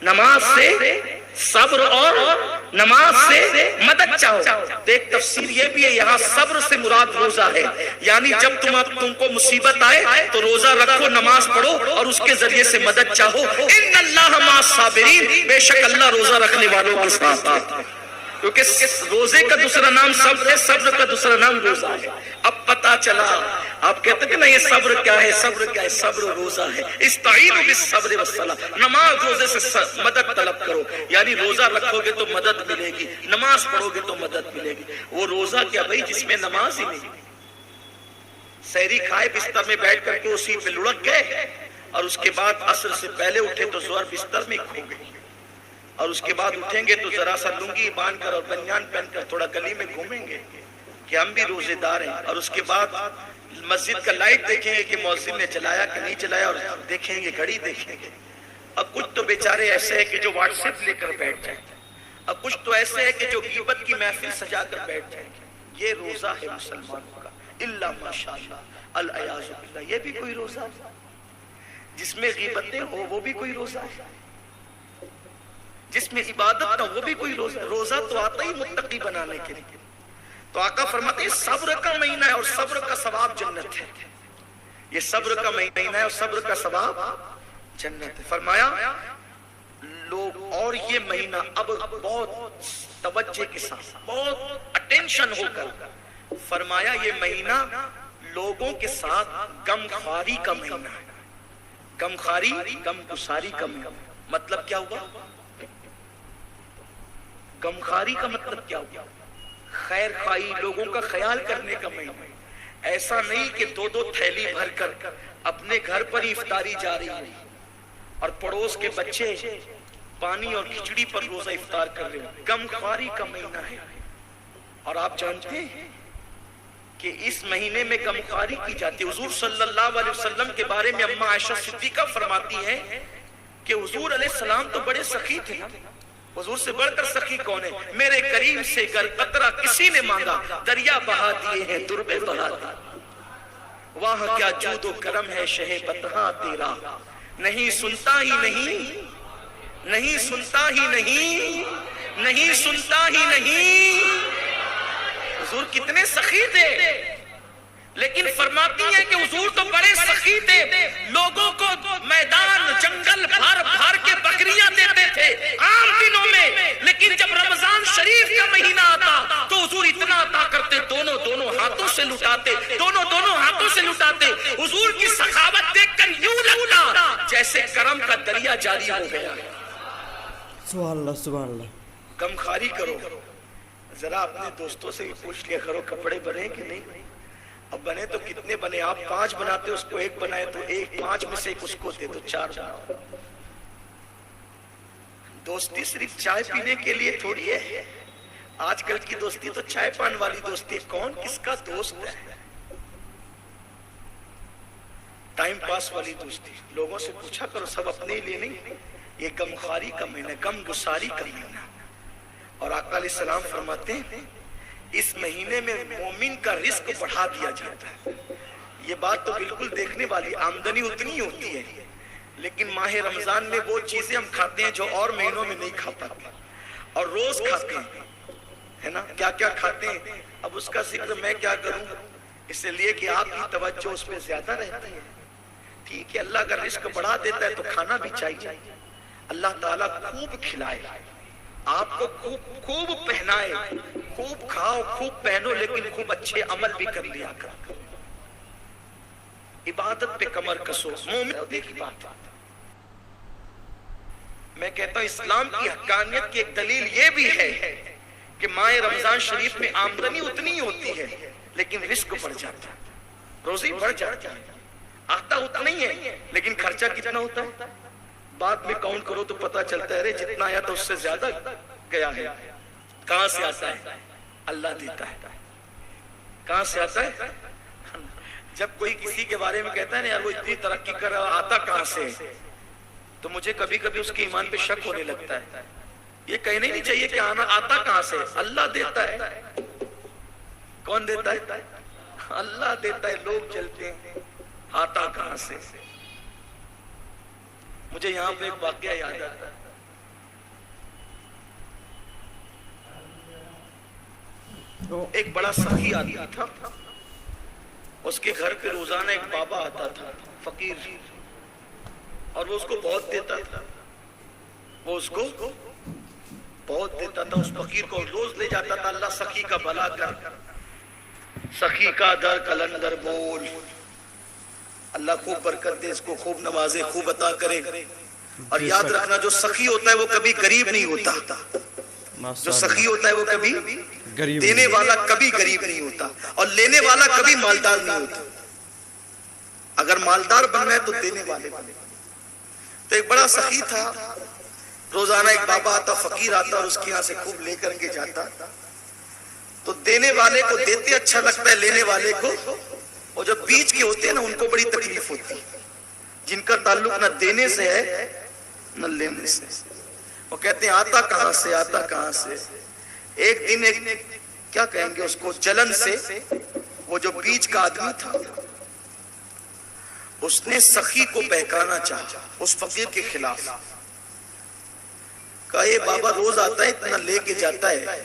نماز سے صبر اور نماز سے مدد چاہو. تو ایک تفسیر یہ بھی ہے یہاں صبر سے مراد روزہ ہے، یعنی جب تم کو مصیبت آئے تو روزہ رکھو، نماز پڑھو اور اس کے ذریعے سے مدد چاہو. ان اللہ مع الصابرین، بے شک اللہ روزہ رکھنے والوں کے ساتھ ہے. کیونکہ روزے کا دوسرا نام صبر ہے، صبر کا دوسرا نام روزہ ہے. اب پتا چلا، آپ کہتے ہیں کہ نہیں یہ صبر کیا ہے، صبر کیا ہے؟ صبر روزہ ہے. استعینوا بالصبر والصلاۃ، نماز روزے سے مدد طلب کرو، یعنی روزہ رکھو گے تو مدد ملے گی، نماز پڑھو گے تو مدد ملے گی. وہ روزہ کیا بھائی جس میں نماز ہی نہیں. سحری کھائے بستر میں بیٹھ کر کے اسی پہ لڑک گئے، اور اس کے بعد عصر سے پہلے اٹھے تو ظہر بستر میں کھو گئے، اور اس کے بعد اٹھیں گے تو ذرا سا لنگی باندھ کر اور بنیان پہن کر تھوڑا گلی میں گھومیں گے کہ ہم بھی روزے دار ہیں، اور اس کے بعد مسجد کا لائٹ دیکھیں گے کہ مؤذن نے چلایا کہ نہیں چلایا، اور دیکھیں گے گھڑی دیکھیں گے. اب کچھ تو بیچارے ایسے ہیں کہ جو واٹس ایپ لے کر بیٹھ جائیں، اب کچھ تو ایسے ہیں کہ جو غیبت کی محفل سجا کر بیٹھ جائیں. یہ روزہ ہے مسلمانوں کا، الا ماشاءاللہ العیاذ باللہ. یہ بھی کوئی روزہ ہے جس میں غیبتیں ہو، وہ بھی کوئی روزہ ہے. جس میں عبادت نہ وہ بھی کوئی روزہ. روزہ تو آتا ہی متقی بنانے کے لیے. تو آقا فرماتے ہیں صبر کا مہینہ ہے اور صبر کا ثواب جنت ہے. یہ صبر کا مہینہ ہے اور صبر کا ثواب جنت ہے. فرمایا لوگ، اور یہ مہینہ اب بہت توجہ کے ساتھ، بہت اٹینشن ہو کر فرمایا یہ مہینہ لوگوں کے ساتھ غم خواری کا مہینہ ہے. غم خواری، غم گساری کا مہینہ. مطلب کیا ہوا؟ غمخواری کا مطلب کیا ہوا؟ خیر خواہی، لوگوں کا خیال کرنے کا مہینہ. ایسا نہیں کہ دو دو تھیلی بھر کر اپنے گھر پر ہی افطاری جا رہی ہے اور پڑوس کے بچے پانی اور کھچڑی پر روزہ افطار کر رہے ہیں. غمخواری کا مہینہ ہے. اور آپ جانتے ہیں کہ اس مہینے میں غمخواری کی جاتی ہے. حضور صلی اللہ علیہ وسلم کے بارے میں اماں عائشہ صدیقہ فرماتی ہیں کہ حضور علیہ السلام تو بڑے سخی تھے نا. حضور سے بڑھ کر سخی کون ہے؟ میرے کریم سے گر قطرہ کسی نے مانگا، دریا بہا دیے ہیں دربے بہا دیے. وہاں کیا جود و کرم ہے شہ بتہاں تیرا، نہیں سنتا ہی نہیں، نہیں سنتا ہی نہیں، نہیں سنتا ہی نہیں. حضور کتنے سخی تھے، لیکن فرماتی ہیں کہ حضور تو بڑے سخی تھے. لوگوں کو میدان جنگل بھر بھر کے بکریاں دیتے تھے عام دنوں میں، لیکن جب رمضان شریف کا مہینہ آتا تو حضور اتنا عطا کرتے، دونوں ہاتھوں سے لٹاتے، دونوں ہاتھوں سے لٹاتے. حضور کی سخاوت دیکھ کر یوں لگتا جیسے کرم کا دریا جاری ہو گیا. سبحان اللہ سبحان اللہ. غمخواری کرو. ذرا اپنے دوستوں سے پوچھ لیا کرو کپڑے بنے کہ نہیں. اب بنے تو کتنے بنے؟ آپ 5 بناتے، اس کو 1 بنائے تو 5 میں سے 1 اس کو دے دو، 4 بناؤ. دوستی صرف چائے پینے کے لیے تھوڑی ہے. آج کل کی دوستی تو چائے پان والی دوستی ہے. کون کس کا دوست ہے؟ ٹائم پاس والی دوستی. لوگوں سے پوچھا کرو، سب اپنے لیے نہیں. یہ غمخواری کا مہینہ، غم گساری کا مہینہ. اور آقا علیہ السلام فرماتے ہیں اس مہینے میں مومن کا رزق بڑھا دیا جاتا ہے. یہ بات تو بالکل دیکھنے والی. آمدنی اتنی ہی ہوتی ہے، لیکن ماہ رمضان میں وہ چیزیں ہم کھاتے ہیں جو اور مہینوں میں نہیں کھا پاتے، اور روز کھاتے ہیں، ہے نا. کیا کیا کھاتے ہیں اب اس کا ذکر میں کیا کروں، اس لیے کہ آپ کی توجہ اس پہ زیادہ رہتی ہے. ٹھیک ہے، اللہ اگر رزق بڑھا دیتا ہے تو کھانا بھی چاہیے. اللہ تعالیٰ خوب کھلائے، آپ کو خوب پہنائے، خوب کھاؤ خوب پہنو، لیکن خوب اچھے عمل بھی کر لیا کر. عبادت پہ کمر کسو. مومن کی بات میں کہتا ہوں اسلام کی حقانیت کی ایک دلیل یہ بھی ہے کہ ماہ رمضان شریف میں آمدنی اتنی ہی ہوتی ہے لیکن رزق بڑھ جاتا ہے، روزی بڑھ جاتی ہے. آتا اتنا ہی ہے لیکن خرچہ کتنا ہوتا ہے بعد میں کاؤنٹ کرو تو پتا چلتا ہے جتنا آیا تھا اس سے زیادہ گیا ہے. کہاں سے آتا ہے؟ اللہ دیتا ہے. کہاں سے آتا ہے؟ جب کوئی کسی کے بارے میں کہتا ہے نا یار وہ اتنی ترقی کر رہا، آتا کہاں سے، تو مجھے کبھی کبھی اس کے ایمان پہ شک ہونے لگتا ہے. یہ کہنا ہی نہیں چاہیے کہ آنا آتا کہاں سے. اللہ دیتا ہے. کون دیتا ہے؟ اللہ دیتا ہے. لوگ چلتے ہیں آتا کہاں سے. مجھے یہاں پہ ایک واقعہ یاد آتا ہے. ایک بڑا سخی آدمی تھا، اس کے گھر پہ روزانہ ایک بابا آتا تھا فقیر، اور وہ اس کو بہت دیتا تھا، وہ اس کو بہت دیتا تھا، اس فقیر کو روز لے جاتا تھا، اللہ سخی کا بھلا کر، سخی کا در کلندر بول، اللہ خوب برکت دے، اس کو خوب نوازے، خوب عطا کرے۔ اور یاد رکھنا جو سخی ہوتا ہے وہ کبھی غریب نہیں ہوتا، جو سخی ہوتا ہے وہ کبھی دینے والا کبھی غریب نہیں ہوتا، اور لینے والا کبھی مالدار نہیں ہوتا۔ اگر مالدار بننا ہے تو دینے والے بنے۔ تو ایک بڑا سخی تھا، روزانہ ایک بابا آتا، فقیر آتا اور اس کے یہاں سے خوب لے کر کے جاتا، تو دینے والے کو دیتے اچھا لگتا ہے، لینے والے کو، اور جب بیچ کے ہوتے ہیں نا ان کو بڑی تکلیف ہوتی ہے، جن کا تعلق نہ دینے سے ہے نہ لینے سے۔ وہ کہتے ہیں آتا کہاں سے، آتا کہاں سے۔ ایک دن ایک کیا کہیں گے اس کو، جلن سے وہ جو بیچ کا آدمی تھا اس نے سخی کو بہکانا چاہا اس فقیر کے خلاف، کہا یہ بابا روز آتا ہے، اتنا لے کے جاتا ہے،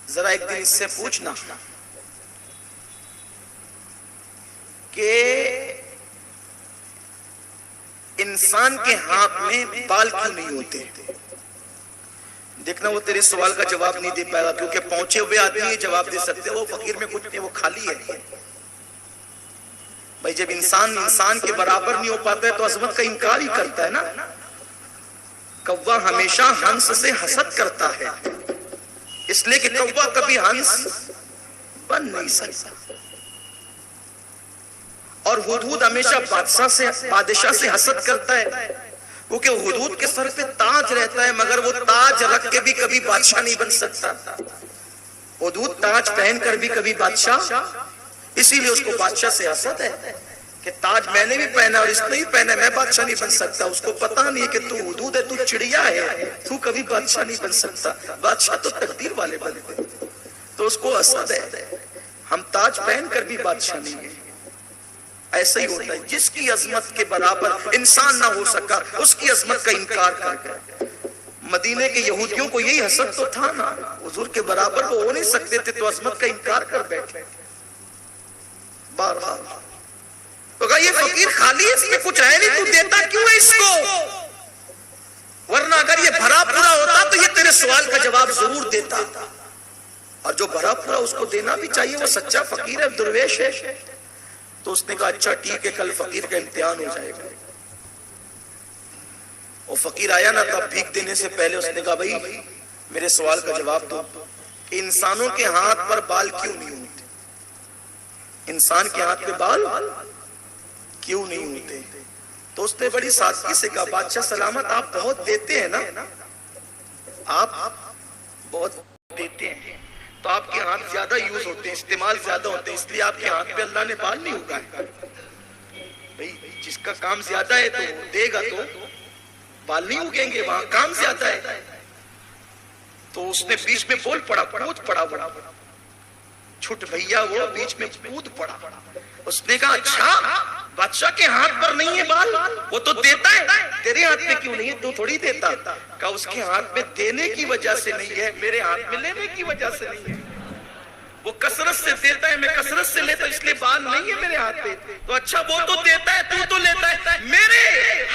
ذرا ایک دن اس سے پوچھنا کہ انسان کے ہاتھ میں بال کیوں نہیں ہوتے۔ دیکھنا وہ تیرے سوال کا جواب نہیں دے پائے گا، کیونکہ پہنچے ہوئے آدمی یہ جواب دے سکتے، وہ فقیر میں کچھ نہیں، وہ خالی ہے۔ بھائی جب انسان کے برابر نہیں ہو پاتا ہے تو عظمت کا انکار ہی کرتا ہے نا۔ کوا ہمیشہ ہنس سے حسد کرتا ہے، اس لیے کہ کوا کبھی ہنس بن نہیں سکتا، اور ہدہد ہمیشہ بادشاہ سے حسد کرتا ہے، کیونکہ ہدہد کے سر پہ تاج رہتا ہے، مگر وہ تاج رکھ کے بھی کبھی بادشاہ نہیں بن سکتا۔ ہدہد تاج پہن کر بھی کبھی بادشاہ، اسی لیے اس کو بادشاہ سے حسد ہے کہ تاج میں نے بھی پہنا اور اس نے بھی پہنا، میں بادشاہ نہیں بن سکتا۔ اس کو پتا نہیں ہے کہ تو ہدہد ہے، تو چڑیا ہے، تو کبھی بادشاہ نہیں بن سکتا، بادشاہ تو تقدیر والے بنتے۔ تو اس کو حسد ہے، ہم تاج پہن کر بھی بادشاہ نہیں ہیں۔ ایسا ہی ہوتا ہے، جس کی عظمت کے برابر انسان نہ ہو سکا اس کی عظمت کا انکار کر گیا۔ مدینے کے یہودیوں کو یہی حسد تو تھا نا، حضور کے برابر وہ ہو نہیں سکتے تھے تو عظمت کا انکار کر بیٹھے۔ بارہا تو کہا یہ فقیر خالی ہے، اس میں کچھ ہے نہیں، تو دیتا کیوں ہے اس کو؟ ورنہ اگر یہ بھرا پورا ہوتا تو یہ تیرے سوال کا جواب ضرور دیتا، اور جو بھرا پورا اس کو دینا بھی چاہیے، وہ سچا فقیر ہے، درویش ہے۔ تو اس نے کہا اچھا ٹھیک ہے، کل فقیر کا امتحان ہو جائے گا۔ وہ فقیر آیا نا، تب بھیک دینے سے پہلے اس نے کہا بھائی میرے سوال کا جواب دو کہ انسانوں کے ہاتھ پر بال کیوں نہیں ہوتے، انسان کے ہاتھ پہ بال کیوں نہیں ہوتے؟ تو اس نے بڑی سادگی سے کہا بادشاہ سلامت، آپ بہت دیتے ہیں نا، آپ بہت دیتے ہیں تو آپ کے ہاتھ زیادہ یوز ہوتے ہیں، استعمال زیادہ ہوتے ہیں، اس لیے آپ کے ہاتھ پہ اللہ نے بال نہیں اگائے۔ بھئی جس کا کام زیادہ ہے تو دے گا تو بال نہیں اگیں گے، وہاں کام زیادہ ہے۔ تو اس نے بیچ میں بول پڑا، کود پڑا، بڑا چھٹ بھیا وہ بیچ میں کود پڑا۔ اس نے کہا اچھا بادشاہ کے ہاتھ پر نہیں ہے بال، وہ تو دیتا ہے، تیرے ہاتھ میں کیوں نہیں ہے، تو تھوڑی دیتا۔ کہا اس کے ہاتھ میں دینے کی وجہ سے نہیں ہے، میرے ہاتھ میں لینے کی وجہ سے نہیں ہے۔ وہ کثرت سے دیتا ہے، میں کثرت سے لیتا ہوں، اس لیے بال نہیں ہے میرے ہاتھ پہ۔ تو اچھا وہ تو دیتا ہے، تو لیتا ہے، میرے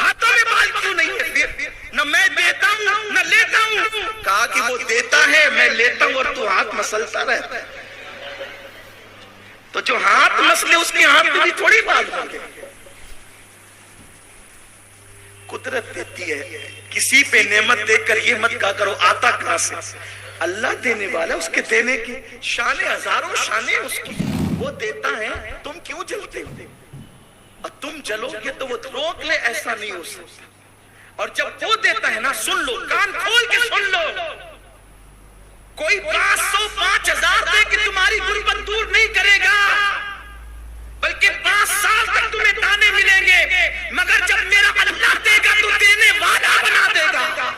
ہاتھوں میں بال کیوں نہیں ہے؟ پھر نہ میں دیتا ہوں نہ لیتا ہوں۔ کہا کہ وہ دیتا ہے، میں لیتا ہوں، اور تو ہاتھ مسلتا رہتا ہے۔ تو جو ہاتھ مسلے اس کے ہاتھ میں بھی تھوڑی بال ہوں گے۔ قدرت دیتی ہے، کسی پہ نعمت دیکھ کر یہ مت کہا کرو آتا کہاں سے، اللہ دینے والا، اس کے دینے کی شان ہزاروں شانیں اس کی، وہ دیتا ہے، تم کیوں جلتے ہو؟ اور تم جلو گے تو وہ روک لے، ایسا نہیں ہو سکتا۔ اور جب وہ دیتا ہے نا، سن لو، کان کھول کے سن لو، کوئی 500 5000 دے کے تمہاری غربت دور نہیں کرے گا، بلکہ 5 سال تک تمہیں تانے ملیں گے، مگر جب میرا اللہ دے گا تو دینے والا بنا دے گا۔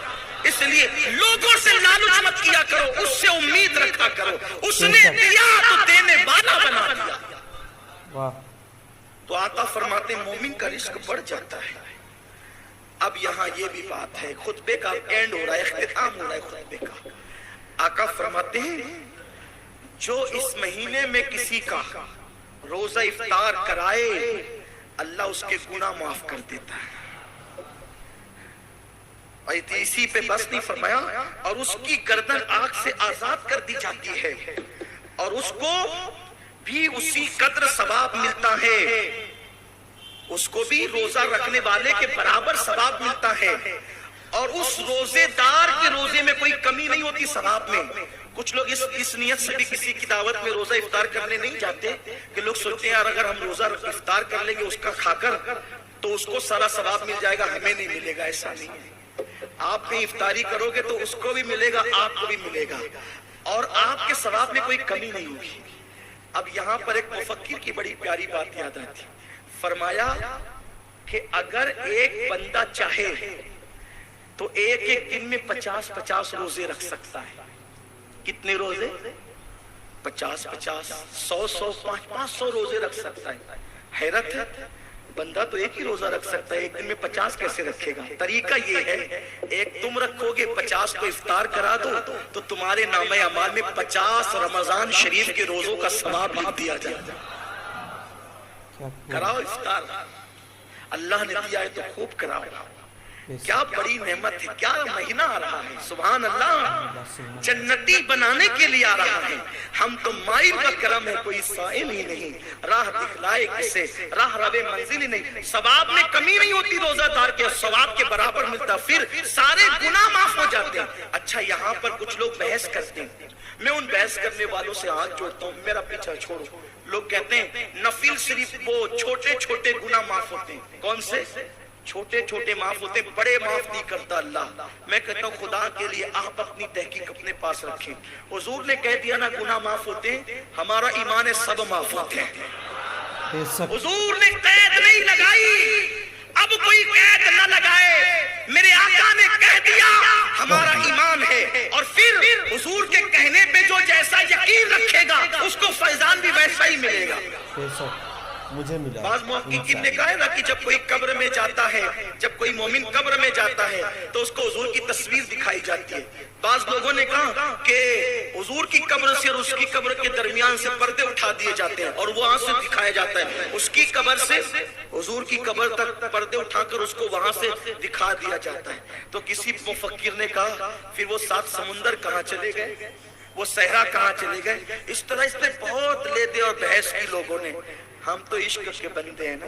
اس لیے لوگوں سے لالچ مت کیا کرو، اس سے امید رکھا کرو، اس نے دیا تو دینے والا بنا دیا۔ تو آقا فرماتے ہیں مومن کا رزق بڑھ جاتا ہے۔ اب یہاں یہ بھی بات ہے، خطبے کا اینڈ ہو رہا ہے، اختتام ہو رہا ہے خطبے کا۔ آقا فرماتے ہیں جو اس مہینے میں کسی کا روزہ افطار کرائے اللہ اس کے گناہ معاف کر دیتا ہے. اور اسی پہ بس نہیں فرمایا اور اس کی گردن آگ سے آزاد کر دی جاتی ہے اور اس کو بھی اسی قدر ثواب ملتا ہے, اس کو بھی روزہ رکھنے والے کے برابر ثواب ملتا ہے. اور اس روزے دار کے روزے میں کوئی کمی نہیں ہوتی ثواب میں. کچھ لوگ اس نیت سے بھی کسی کی دعوت میں روزہ افطار کرنے نہیں جاتے کہ لوگ سوچتے ہیں یار اگر ہم روزہ افطار کر لیں گے اس کا کھا کر تو اس کو سارا ثواب مل جائے گا, ہمیں نہیں ملے گا. ایسا نہیں ہے. آپ بھی افطاری کرو گے تو اس کو بھی ملے گا, آپ کو بھی ملے گا اور آپ کے ثواب میں کوئی کمی نہیں ہوگی. اب یہاں پر ایک مفکر کی بڑی پیاری بات یاد آتی, فرمایا کہ اگر ایک بندہ چاہے تو ایک ایک دن میں 50 روزے رکھ سکتا ہے. کتنے روزے؟ 50 100 500 روزے رکھ سکتا ہے. حیرت ہے, بندہ تو ایک ہی روزہ رکھ سکتا ہے, ایک دن میں 50 کیسے رکھے گا؟ طریقہ یہ ہے, ایک تم رکھو گے 50 کو افطار کرا دو تو تمہارے نامہ اعمال میں 50 رمضان شریف کے روزوں کا ثواب لکھ دیا جائے. کراؤ افطار, اللہ نے دیا ہے تو خوب کراؤ. کیا بڑی نعمت ہے, کیا مہینہ آ رہا ہے, سبحان اللہ, جنتی بنانے کے لیے آ رہا ہے. ہم تو مائل کا کرم ہے, کوئی سائل ہی نہیں, راہ دکھلائے کسے, راہ روے منزل ہی نہیں. ثواب میں کمی نہیں ہوتی روزہ دار کے, ثواب کے برابر ملتا, پھر سارے گناہ معاف ہو جاتے ہیں. اچھا یہاں پر کچھ لوگ بحث کرتے ہیں, میں ان بحث کرنے والوں سے ہاتھ جوڑتا ہوں, میرا پیچھا چھوڑو. لوگ کہتے ہیں نفل صرف وہ چھوٹے چھوٹے گناہ معاف ہوتے ہیں. کون سے چھوٹے چھوٹے معاف ہوتے, بڑے معاف نہیں کرتا اللہ. میں کہتا ہوں خدا کے لیے آپ اپنی تحقیق اپنے پاس رکھیں. حضور نے کہہ دیا نا گناہ معاف ہوتے ہیں, ہمارا ایمان ہے سب معاف ہوتے ہیں. حضور نے قید نہیں لگائی, اب کوئی قید نہ لگائے, میرے آقا نے کہہ دیا ہمارا ایمان ہے. اور پھر حضور کے کہنے پہ جو جیسا یقین رکھے گا اس کو فیضان بھی ویسا ہی ملے گا. مجھے ملا. بعض محققین نے کہا ہے نا کہ جب کوئی قبر میں جاتا ہے, جب کوئی مومن قبر میں جاتا ہے تو اس کو حضور کی تصویر دکھائی جاتی ہے. بعض لوگوں نے کہا کہ حضور کی قبر سے اور اس کی قبر کے درمیان سے پردے اٹھا دیے جاتے ہیں اور وہاں سے دکھایا جاتا ہے. اس کی قبر سے حضور کی قبر تک پردے اٹھا کر اس کو وہاں سے دکھا دیا جاتا ہے. تو کسی مفکر نے کہا پھر وہ 7 سمندر کہاں چلے گئے, وہ صحرا کہاں چلے گئے. اس طرح اس نے بہت لے دے اور بحث کی لوگوں نے. ہم تو عشق کے بندے ہیں نا.